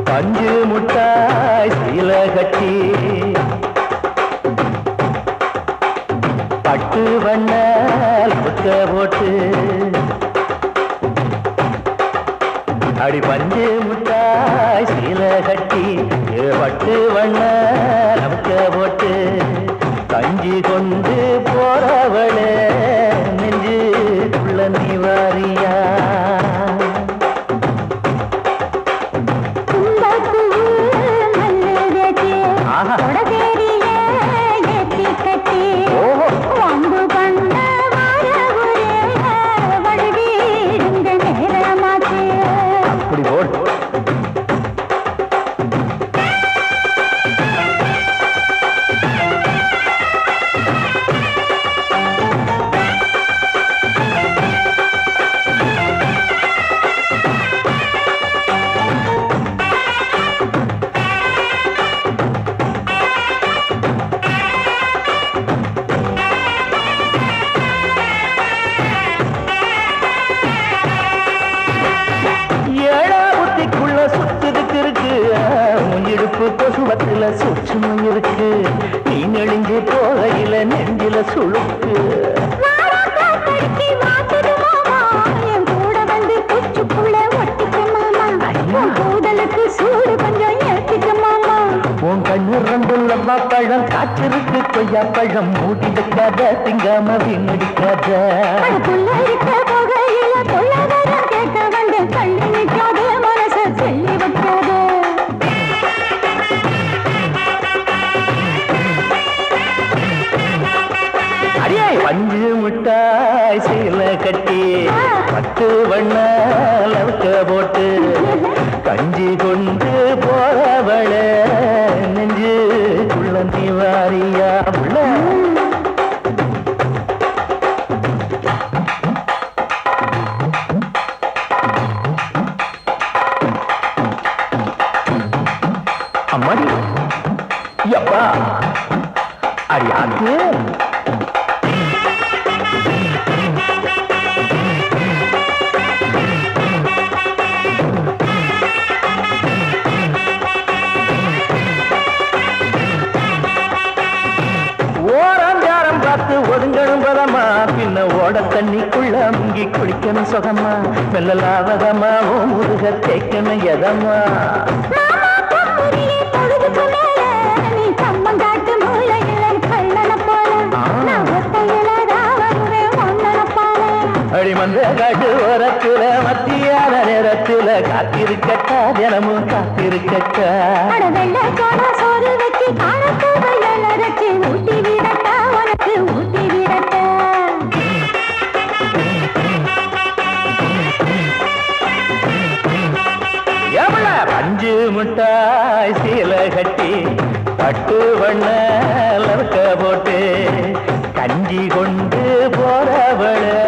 பஞ்சு முட்டாய் சீல கட்டி பட்டு வண்ண முத்த போட்டு அடி பஞ்சு முட்டாய் சீல கட்டி பட்டு வண்ண முத்த போட்டு கஞ்சி கொண்டு போறவளே நெஞ்சு உள்ள நீவாரியா கொசுவத்தில சூட்சுமம் இருக்கு நீ நெளிஞ்சு போகையில நெஞ்சில சுழுக்கு உன் கண்ணு ரெண்டுள்ளவா பழம் காற்றிருக்கு கொய்யா பழம் மூடி வைக்காத திங்காம வீணடிக்காத பஞ்சு முட்டாய் சீல கட்டி பட்டு வண்ண லவுக்க போட்டு கஞ்சி கொண்டு போறவள நெஞ்சு குள்ளந்தி வாரியா உள்ள அம்மாடி யப்பா அடியாக்கு ஒதுங்கணும் பதமா பின்ன ஓட தண்ணிக்குள்ள முங்கி குளிக்கணும் சுகமா மெல்லலாவதமா ஓ முருக தேய்க்கணும் எதமா அடிமந்த காட்டு ஓரத்துல மத்தியான நேரத்துல காத்திருக்கட்டா தினமும் காத்திருக்கட்டா பஞ்சு முட்டாய் சீல கட்டி பட்டு வண்ண லவுக்க போட்டு கஞ்சி கொண்டு போறவள